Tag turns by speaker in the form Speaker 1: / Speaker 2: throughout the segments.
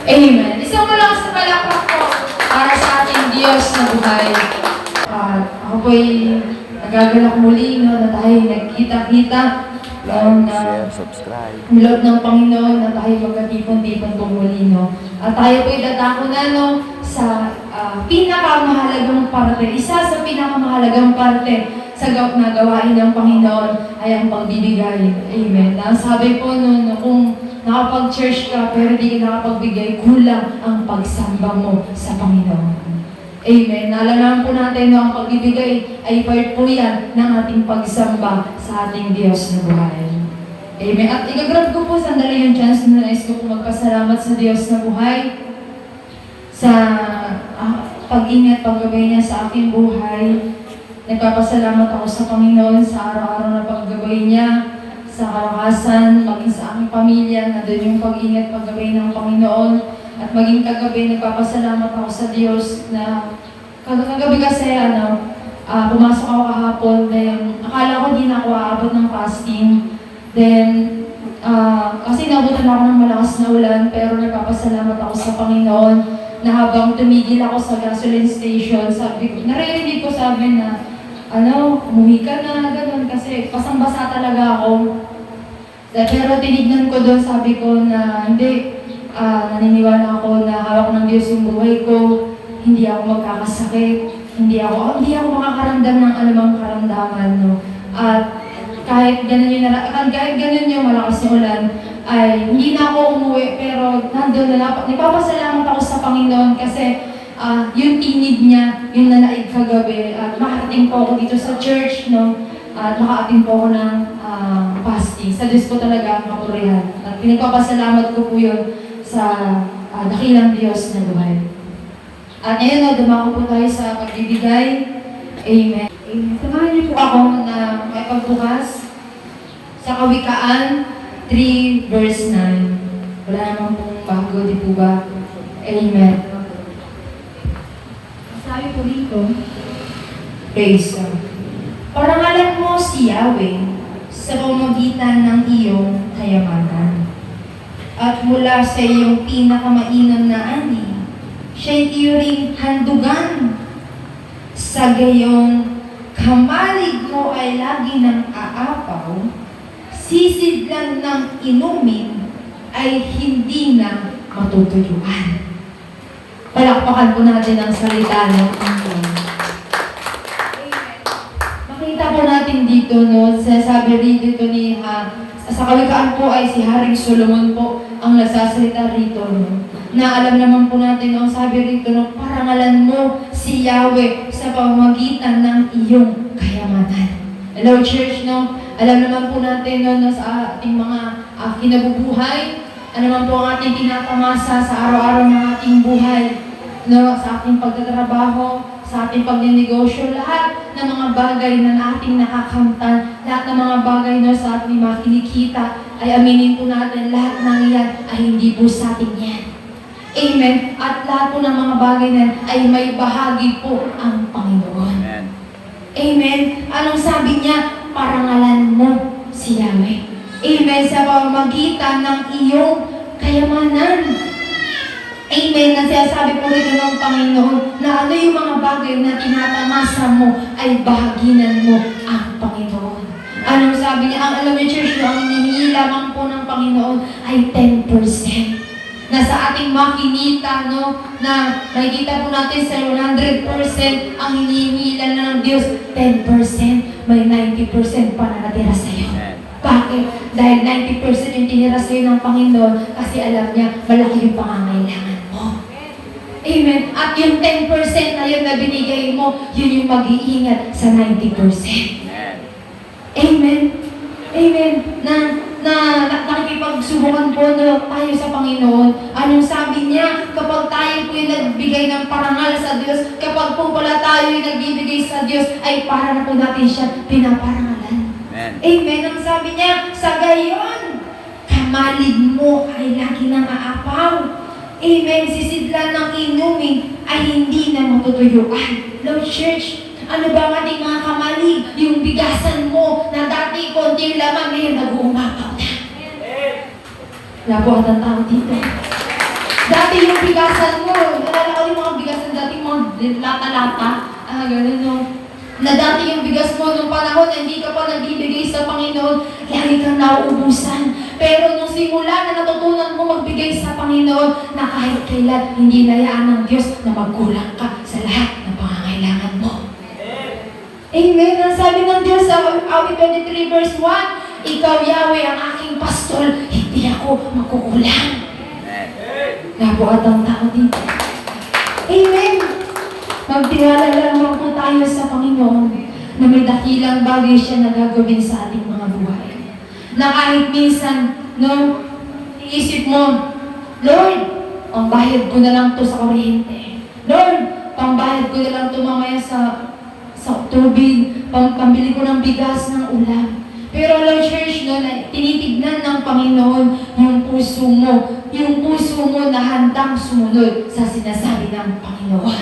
Speaker 1: Amen. Isang malakas na palakpak po para sa ating Diyos na buhay. At ako po'y nagagalak muli na tayo nagkita-kita
Speaker 2: Share, subscribe.
Speaker 1: loob ng Panginoon na tayo magkatipon-tipon po muli. At tayo po'y dadako na sa pinakamahalagang parte. Isa sa pinakamahalagang parte sa gawain ng Panginoon ay ang pagbibigay. Amen. Sabi po kung nakapag-church ka pero di ka nakapagbigay, kulang ang pagsamba mo sa Panginoon. Amen. Naalala po natin ang pagbibigay ay part po yan ng ating pagsamba sa ating Diyos na buhay. Amen. At igagrab ko po sandali yung chance na nais ko po magpasalamat sa Diyos na buhay sa pag-ingat, paggabay niya sa aking buhay. Nagpapasalamat ako sa Panginoon sa araw-araw na paggabay niya, sa kalakasan, maging sa aking pamilya, na doon yung pag-ingat, paggabay ng Panginoon. At maging kagabi, nagpapasalamat ako sa Diyos na kagabi kasi, pumasok ako kahapon, then akala ko di na ako aabot ng fasting. Then, kasi nabutan ako ng malakas na ulan, pero nagpapasalamat ako sa Panginoon na habang tumigil ako sa gasoline station, narinig ko sabi na, umuwi ka na, gano'n, kasi pasang-basa talaga ako. Pero tinignan ko doon, sabi ko na, hindi, naniniwala ako na hawak ng Diyos yung buhay ko, hindi ako magkakasakit, hindi ako makakaramdam ng anumang karamdaman, At kahit ganun yung malakas na ulan, ay hindi na ako umuwi, pero nandun na nagpapasalamat ako sa Panginoon kasi yung tinig niya, yung nanaig kagabi, at makarating po ako dito sa church, at makaating po ako ng fasting. Sa Diyos ko talaga mapurihan. At pinagpapasalamat ko po yun sa dakilang Diyos na buhay. At ngayon, dumako po tayo sa pagbibigay. Amen. Samahan niyo po ako na makipagbukas sa Kawikaan 3 verse 9. Wala naman pong bago, di po ba? Amen. Sabi po dito, praise God. Parangalan mo si Yahweh sa pamamagitan ng iyong kayamanan. At mula sa iyong pinakamainam na ani, siya'y tiyuring handugan. Sa gayong kamalig mo ay lagi ng aapaw, sisid lang ng inumin ay hindi na matutuyuan. Palakpakan po natin ang salita ng Panginoon. Makita po natin dito, sasabi dito ni sa Kawikaan po ay si Haring Solomon po ang nagsasalita rito, na alam naman po natin ang sabi rito, parangalan mo si Yahweh sa pamamagitan ng iyong kayamanan. Hello church, alam naman po natin sa ating mga kinabubuhay, ano naman po ang ating tinatamasa sa araw-araw ng ating buhay, sa ating pagtatrabaho, sa ating pagninegosyo, lahat ng mga bagay na ating nakakamtan, lahat ng mga bagay sa ating mga kinikita, ay aminin po natin, lahat ng iyan ay hindi po sa atin yan. Amen. At lahat po ng mga bagay na ay may bahagi po ang Panginoon.
Speaker 2: Amen.
Speaker 1: Amen. Anong sabi niya? Parangalan mo si Yahweh. Amen. Sa pamamagitan ng iyong kayamanan. Amen. Na sinasabi po rin ng Panginoon na ano yung mga bagay na tinatamasa mo ay bahaginan mo ang Panginoon. Anong sabi niya? Ang alam niyo church, ang hinihingi lamang po ng Panginoon ay 10%. Na sa ating makinita, na nakikita po natin sa 100% ang hinihingi lang ng Diyos, 10%, may 90% pa na natira sa iyo. Bakit? Dahil 90% yung tinira sa iyo ng Panginoon kasi alam niya malaki yung pangangailangan mo. Amen. At yung 10% na yun na binigay mo, yun yung mag-iingat sa 90%. Amen. Amen. Na nakikipagsubukan po tayo sa Panginoon. Anong sabi niya? Kapag tayo po yung nagbigay ng parangal sa Diyos, kapag po pala tayo yung nagbibigay sa Diyos, ay para na po natin siya pinaparangalan. Amen. Amen. Ang sabi niya, sa gayon, kamalig mo ay lagi nang aapaw. Amen. Sisidlan ng inumin ay hindi na matutuyuan. Lord Church, ano ba ang ating mga kamalig? Yung bigasan mo na dati konti laman, ngayon nag-uumapaw na. Wala po atang tao dito. dati yung bigasan mo, nalala ko yung mga bigasan dati, mga lata-lata, ganun no. Na dati yung bigas mo nung panahon na hindi ka pa nagbibigay sa Panginoon, lagi kang nauubusan. Pero nung simula na natutunan mo magbigay sa Panginoon, na kahit kailan hindi layaan ng Diyos na magkulang ka sa lahat ng pangangailangan mo. Amen. Ang sabi ng Diyos sa Awit 23 verse 1, Ikaw, Yahweh, ang aking pastol, hindi ako magkukulang. Nabuhat ang tao dito. Amen. Magtiwala lamang po tayo sa Panginoon na may dakilang bagay siya na gagawin sa ating mga buhay. Na kahit minsan, no, iisip mo, Lord, ang bayad ko na lang to sa kuryente. Lord, pambayad ko na lang to mamaya sa tubig, pambili ko ng bigas ng ulam. Pero Lord Church, no, na tinitignan ng Panginoon yung puso mo na handang sumunod sa sinasabi ng Panginoon.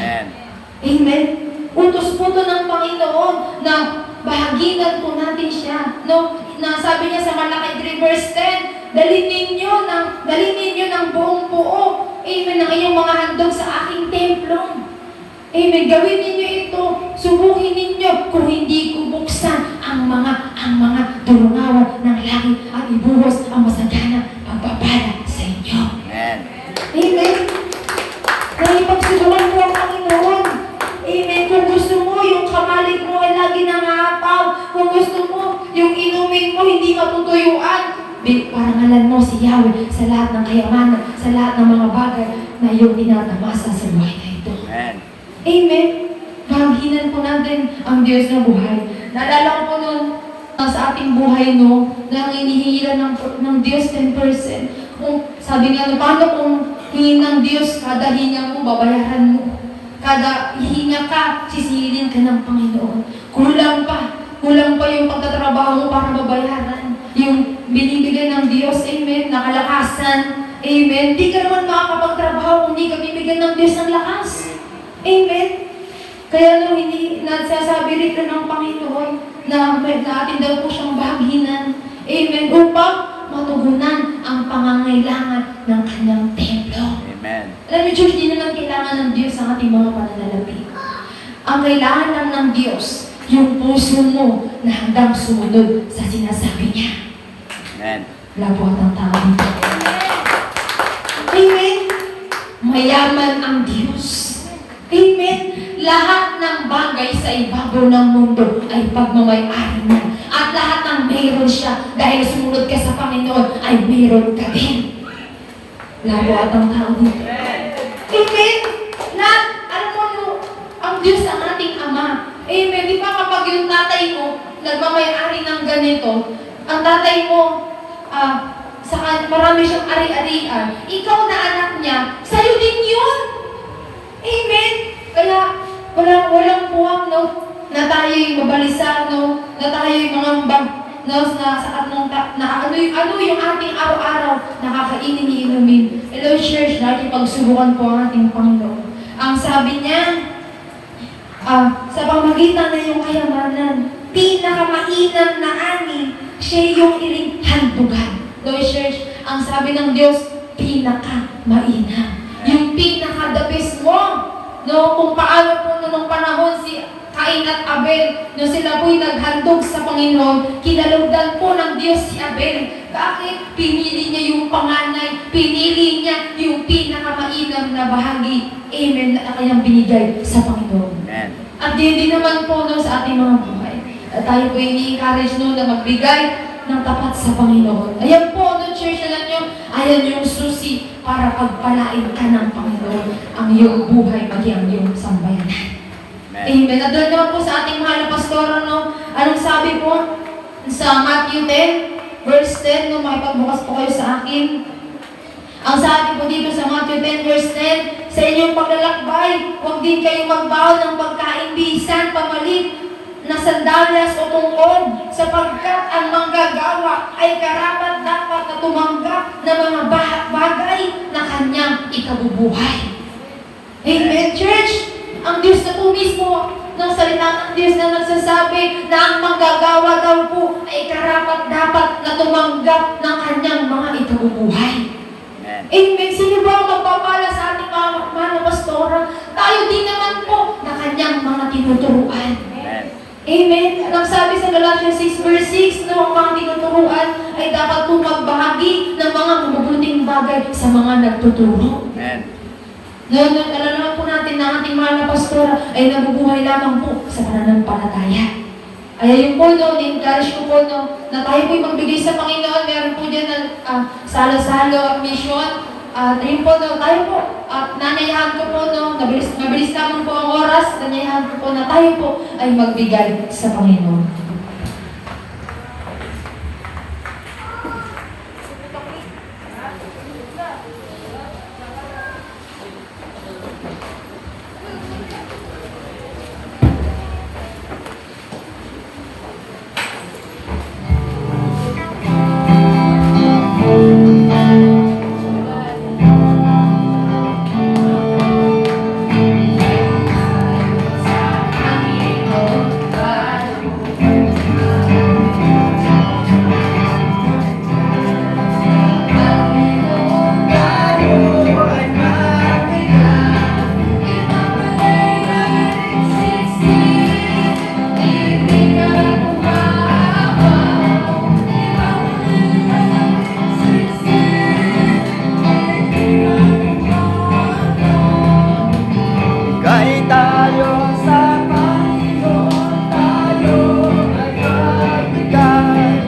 Speaker 1: Amen. Utos po to ng Panginoon na bahaginan po natin siya. No? Na sabi niya sa Malaki 3 verse 10, dalhin ninyo ng buong buo. Amen. Ang iyong mga handog sa aking templo. Amen. Gawin ninyo ito. Subukin ninyo kung hindi ko buksan ang mga durungawan ng langit at ibuhos ang masagana pagpapala sa inyo.
Speaker 2: Amen.
Speaker 1: Amen. Naipagsubukan mo ang Panginoon. Amen. Kung gusto mo, yung kamalig mo ay lagi nangahapaw. Kung gusto mo, yung inumin mo hindi matutuyuan. Parangalan mo si Yahweh sa lahat ng kayamanan, sa lahat ng mga bagay na iyong dinadamasa sa buhay na ito.
Speaker 2: Amen.
Speaker 1: Amen. Bahaginan po natin ang Diyos na buhay. Naalala ko po noon sa ating buhay, no, na hinihingilan ng Diyos 10%. Kung sabi nga, paano kung hingin ng Diyos, kada hinga mo, babayaran mo. Kada hihinga ka, sisingilin ka ng Panginoon. Kulang pa yung pagtatrabaho mo para mabayaran. Yung binibigay ng Diyos, amen, na kalakasan, amen. Di ka naman makakapagtrabaho kung di ka bibigyan ng Diyos ng lakas. Amen. Kaya nung hindi nagsasabi rito ng Panginoon na atin daw po siyang bahaginan, amen, upang matugunan ang pangangailangan ng kanyang templo.
Speaker 2: Amen.
Speaker 1: Alam niyo, church, di naman kailangan ng Diyos ang ating mga pananalapi. Ang kailangan lang ng Diyos, yung puso mo na handang sumunod sa sinasabi niya.
Speaker 2: Amen.
Speaker 1: Labuhat ang tao dito. Amen. Mayaman ang Diyos. Amen. Lahat ng bagay sa ibabaw ng mundo ay pagmamay-ari niya. At lahat ng mayroon siya dahil sumunod ka sa Panginoon ay mayroon ka din. Labuhat ang tao dito. Amen. Lahat, alam mo, ang Diyos ang ating Ama. Amen. Di ba kapag yung tatay mo nagmamay-ari ng ganito, ang tatay mo, marami siyang ari-arian, ikaw na anak niya, sa'yo din yun. Amen. Kaya, walang puwang, no, na tayo'y mabalisa, no, na tayo'y mga no, ano yung ating araw-araw nakakainin, iinumin. Hello, church, natin pagsubukan po ang ating Panginoon. Ang sabi niya, sa pamagitan na yung kayamanan, pinakamainam na ani, siya yung iring handugan. Hello, church, ang sabi ng Diyos, pinakamainam. Yung pinaka-the best mo. No, kung paano po nung panahon si Cain at Abel, no, sila po'y naghandog sa Panginoon, kinalugdan po ng Diyos si Abel. Bakit? Pinili niya yung panganay, pinili niya yung pinakamainam na bahagi, amen, na kanyang binigay sa Panginoon.
Speaker 2: Amen.
Speaker 1: At din naman po, no, sa ating mga buhay. At tayo po ini-encourage, no, na magbigay ng tapat sa Panginoon. Ayan po, no, church, alam nyo, ayan yung susi para pagpalain ka ng Panginoon ang iyong buhay, maging ang iyong sambayanan. Amen. At doon naman po sa ating mahal na pastor, no, anong sabi po sa Matthew 10, verse 10, no, makipagbukas po kayo sa akin. Ang sabi po dito sa Matthew 10, verse 10, sa inyong paglalakbay, huwag din kayo magbaon ng pagkain bisan, pamalit, na sandalyas o tungkod, sapagkat ang manggagawa ay karapat dapat na tumanggap ng mga bagay na kanyang ikabubuhay. Amen, church! Ang Diyos na po mismo ng salita ng Diyos na nagsasabi na ang manggagawa daw po ay karapat dapat na tumanggap ng kanyang mga ikabubuhay. Amen. Sino ba ang magpapala Amen? Ang sabi sa Galatians 6 verse 6, no, ang mga tinuturuan ay dapat po magbahagi ng mga mabubuting bagay sa mga nagtuturo.
Speaker 2: Amen.
Speaker 1: Noon, alam naman po natin na ang ating mahal na pastora ay nabubuhay lamang po sa pananampalataya. Kaya yung po, no, encourage ko po, no, na tayo po'y magbigay sa Panginoon. Meron po dyan na salo-salo at mission. At yun po, no, tayo po, at nanayahan ko po, no, mabilis lamang po ang oras, nanayahan ko po na tayo po ay magbigay sa Panginoon.
Speaker 2: Kahit tayo sa Panginoon, tayo ay magbigay.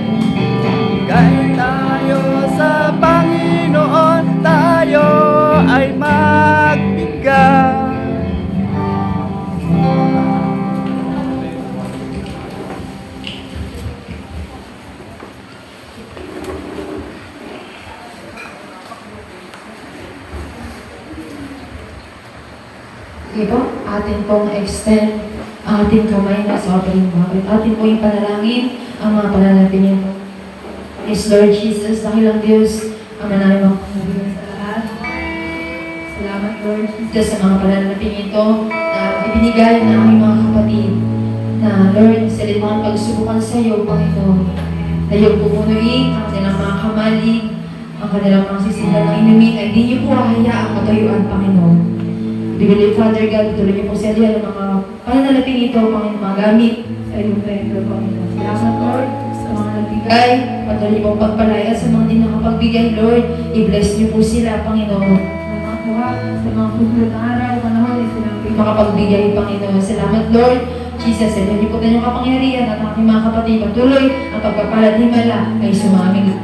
Speaker 2: Kahit tayo sa Panginoon, tayo ay magbigay.
Speaker 1: Sige po, atin pong extend ang ating kamay na sa opening bakit. Atin po yung panalangin, ang mga panalangin po. Yes, Lord Jesus, dakilang Diyos, ang manay mo sa lahat. Salamat, Lord Jesus, sa mga panalangin ito na ibinigay ng aming mga kapatid. Na, Lord, sa limang pagsubukan sa iyo, Panginoon, na iyong pupunuin ang kanilang mga kamalig, ang kanilang mga sisindan ng inumin, ay di niyo po hahayaang matayuan, Panginoon. Bibili, Father God, tuloy niyo po sa iyo ng mga pananalapin ito, Panginoon, mga gamit sa iyong treasure, Panginoon. Salamat, Lord, sa mga nagbigay, patuloy pong pagpalaya sa mga di nakapagbigay, Lord. I-bless niyo po sila, Panginoon. Sa mga kuha, sa mga susunod na araw, panahon, silang makapagbigay, Panginoon. Salamat, Lord. Jesus, sa iyo po tayong kapangyarihan at aking mga kapatid, patuloy ang pagpapalad himala ay sumaming.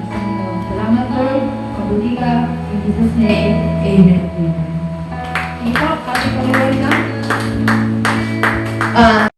Speaker 1: Salamat, Lord. Mabuti ka. In Jesus' name, Amen. Ikaw, pati ko na.